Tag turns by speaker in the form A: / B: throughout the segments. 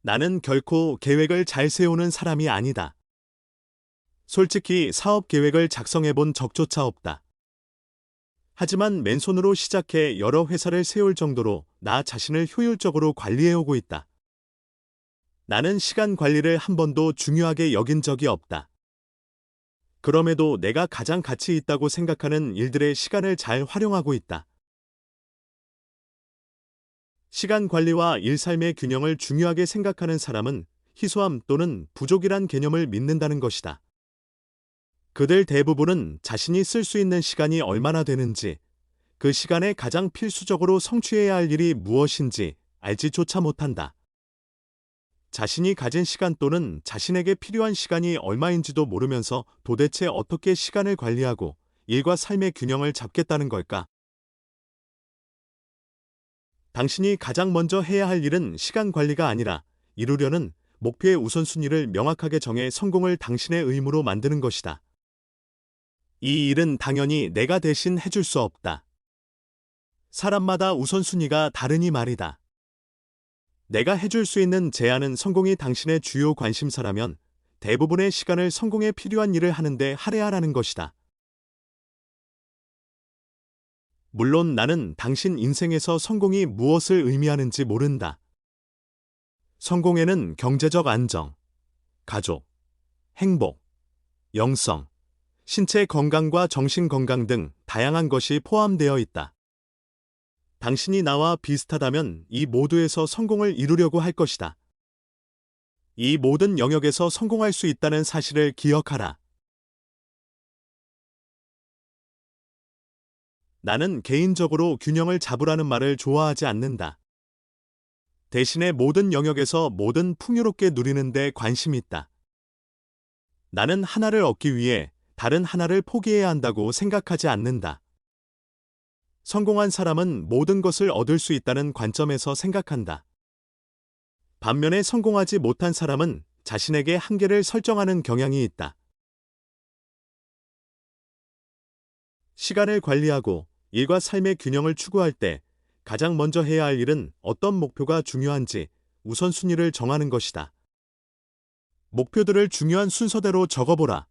A: 나는 결코 계획을 잘 세우는 사람이 아니다. 솔직히 사업 계획을 작성해 본 적조차 없다. 하지만 맨손으로 시작해 여러 회사를 세울 정도로 나 자신을 효율적으로 관리해오고 있다. 나는 시간 관리를 한 번도 중요하게 여긴 적이 없다. 그럼에도 내가 가장 가치 있다고 생각하는 일들의 시간을 잘 활용하고 있다. 시간 관리와 일 삶의 균형을 중요하게 생각하는 사람은 희소함 또는 부족이란 개념을 믿는다는 것이다. 그들 대부분은 자신이 쓸 수 있는 시간이 얼마나 되는지, 그 시간에 가장 필수적으로 성취해야 할 일이 무엇인지 알지조차 못한다. 자신이 가진 시간 또는 자신에게 필요한 시간이 얼마인지도 모르면서 도대체 어떻게 시간을 관리하고 일과 삶의 균형을 잡겠다는 걸까? 당신이 가장 먼저 해야 할 일은 시간 관리가 아니라 이루려는 목표의 우선순위를 명확하게 정해 성공을 당신의 의무로 만드는 것이다. 이 일은 당연히 내가 대신 해줄 수 없다. 사람마다 우선순위가 다르니 말이다. 내가 해줄 수 있는 제안은 성공이 당신의 주요 관심사라면 대부분의 시간을 성공에 필요한 일을 하는데 할애하라는 것이다. 물론 나는 당신 인생에서 성공이 무엇을 의미하는지 모른다. 성공에는 경제적 안정, 가족, 행복, 영성, 신체 건강과 정신 건강 등 다양한 것이 포함되어 있다. 당신이 나와 비슷하다면 이 모두에서 성공을 이루려고 할 것이다. 이 모든 영역에서 성공할 수 있다는 사실을 기억하라. 나는 개인적으로 균형을 잡으라는 말을 좋아하지 않는다. 대신에 모든 영역에서 모든 풍요롭게 누리는 데 관심이 있다. 나는 하나를 얻기 위해 다른 하나를 포기해야 한다고 생각하지 않는다. 성공한 사람은 모든 것을 얻을 수 있다는 관점에서 생각한다. 반면에 성공하지 못한 사람은 자신에게 한계를 설정하는 경향이 있다. 시간을 관리하고 일과 삶의 균형을 추구할 때 가장 먼저 해야 할 일은 어떤 목표가 중요한지 우선순위를 정하는 것이다. 목표들을 중요한 순서대로 적어보라.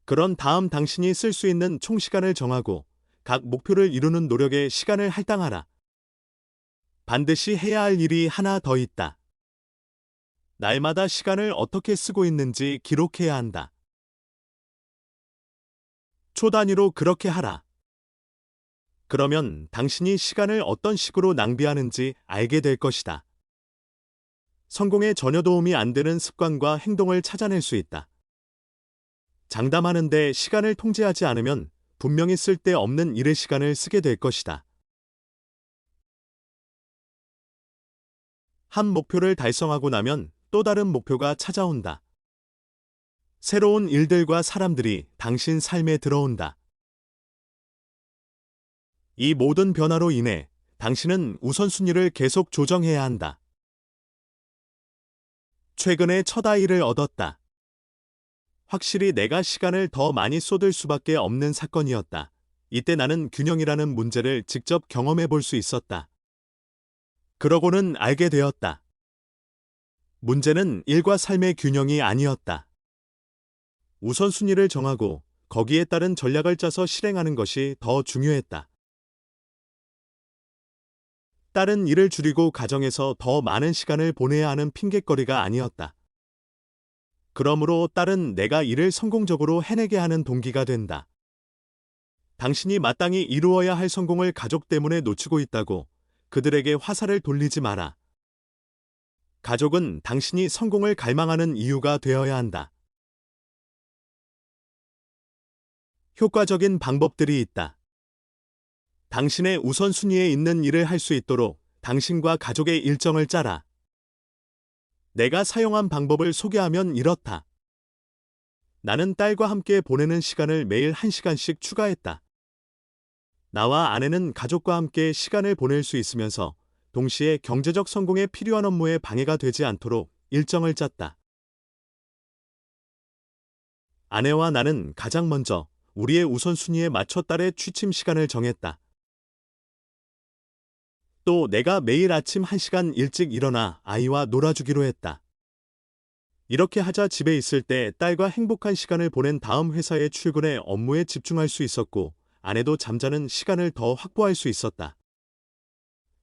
A: 그런 다음 당신이 쓸 수 있는 총 시간을 정하고 각 목표를 이루는 노력에 시간을 할당하라. 반드시 해야 할 일이 하나 더 있다. 날마다 시간을 어떻게 쓰고 있는지 기록해야 한다. 초 단위로 그렇게 하라. 그러면 당신이 시간을 어떤 식으로 낭비하는지 알게 될 것이다. 성공에 전혀 도움이 안 되는 습관과 행동을 찾아낼 수 있다. 장담하는데 시간을 통제하지 않으면 분명히 쓸데없는 일의 시간을 쓰게 될 것이다. 한 목표를 달성하고 나면 또 다른 목표가 찾아온다. 새로운 일들과 사람들이 당신 삶에 들어온다. 이 모든 변화로 인해 당신은 우선순위를 계속 조정해야 한다. 최근에 첫 아이를 얻었다. 확실히 내가 시간을 더 많이 쏟을 수밖에 없는 사건이었다. 이때 나는 균형이라는 문제를 직접 경험해 볼 수 있었다. 그러고는 알게 되었다. 문제는 일과 삶의 균형이 아니었다. 우선순위를 정하고 거기에 따른 전략을 짜서 실행하는 것이 더 중요했다. 다른 일을 줄이고 가정에서 더 많은 시간을 보내야 하는 핑곗거리가 아니었다. 그러므로 딸은 내가 일을 성공적으로 해내게 하는 동기가 된다. 당신이 마땅히 이루어야 할 성공을 가족 때문에 놓치고 있다고 그들에게 화살을 돌리지 마라. 가족은 당신이 성공을 갈망하는 이유가 되어야 한다. 효과적인 방법들이 있다. 당신의 우선순위에 있는 일을 할 수 있도록 당신과 가족의 일정을 짜라. 내가 사용한 방법을 소개하면 이렇다. 나는 딸과 함께 보내는 시간을 매일 1시간씩 추가했다. 나와 아내는 가족과 함께 시간을 보낼 수 있으면서 동시에 경제적 성공에 필요한 업무에 방해가 되지 않도록 일정을 짰다. 아내와 나는 가장 먼저 우리의 우선순위에 맞춰 딸의 취침 시간을 정했다. 또 내가 매일 아침 1시간 일찍 일어나 아이와 놀아주기로 했다. 이렇게 하자 집에 있을 때 딸과 행복한 시간을 보낸 다음 회사에 출근해 업무에 집중할 수 있었고 아내도 잠자는 시간을 더 확보할 수 있었다.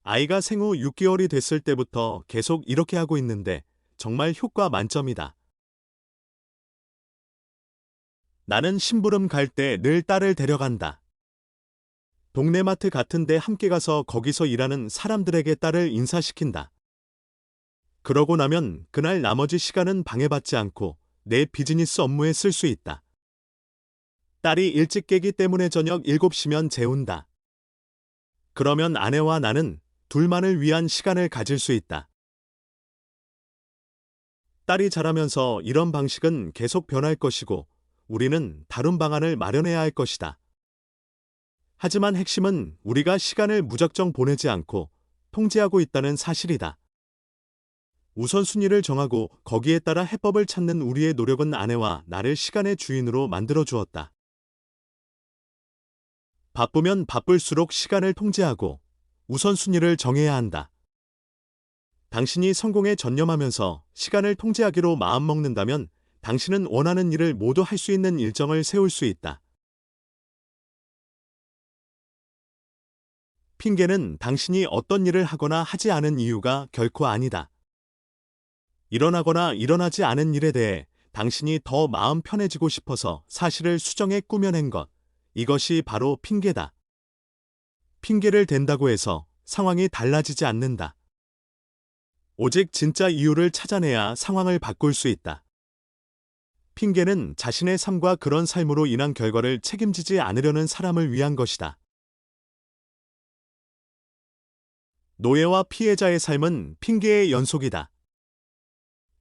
A: 아이가 생후 6개월이 됐을 때부터 계속 이렇게 하고 있는데 정말 효과 만점이다. 나는 심부름 갈 때 늘 딸을 데려간다. 동네 마트 같은 데 함께 가서 거기서 일하는 사람들에게 딸을 인사시킨다. 그러고 나면 그날 나머지 시간은 방해받지 않고 내 비즈니스 업무에 쓸 수 있다. 딸이 일찍 깨기 때문에 저녁 7시면 재운다. 그러면 아내와 나는 둘만을 위한 시간을 가질 수 있다. 딸이 자라면서 이런 방식은 계속 변할 것이고 우리는 다른 방안을 마련해야 할 것이다. 하지만 핵심은 우리가 시간을 무작정 보내지 않고 통제하고 있다는 사실이다. 우선순위를 정하고 거기에 따라 해법을 찾는 우리의 노력은 아내와 나를 시간의 주인으로 만들어 주었다. 바쁘면 바쁠수록 시간을 통제하고 우선순위를 정해야 한다. 당신이 성공에 전념하면서 시간을 통제하기로 마음먹는다면 당신은 원하는 일을 모두 할 수 있는 일정을 세울 수 있다. 핑계는 당신이 어떤 일을 하거나 하지 않은 이유가 결코 아니다. 일어나거나 일어나지 않은 일에 대해 당신이 더 마음 편해지고 싶어서 사실을 수정해 꾸며낸 것. 이것이 바로 핑계다. 핑계를 댄다고 해서 상황이 달라지지 않는다. 오직 진짜 이유를 찾아내야 상황을 바꿀 수 있다. 핑계는 자신의 삶과 그런 삶으로 인한 결과를 책임지지 않으려는 사람을 위한 것이다. 노예와 피해자의 삶은 핑계의 연속이다.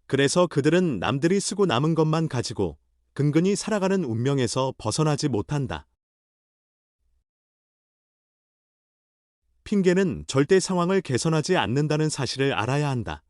A: 그래서 그들은 남들이 쓰고 남은 것만 가지고 근근히 살아가는 운명에서 벗어나지 못한다. 핑계는 절대 상황을 개선하지 않는다는 사실을 알아야 한다.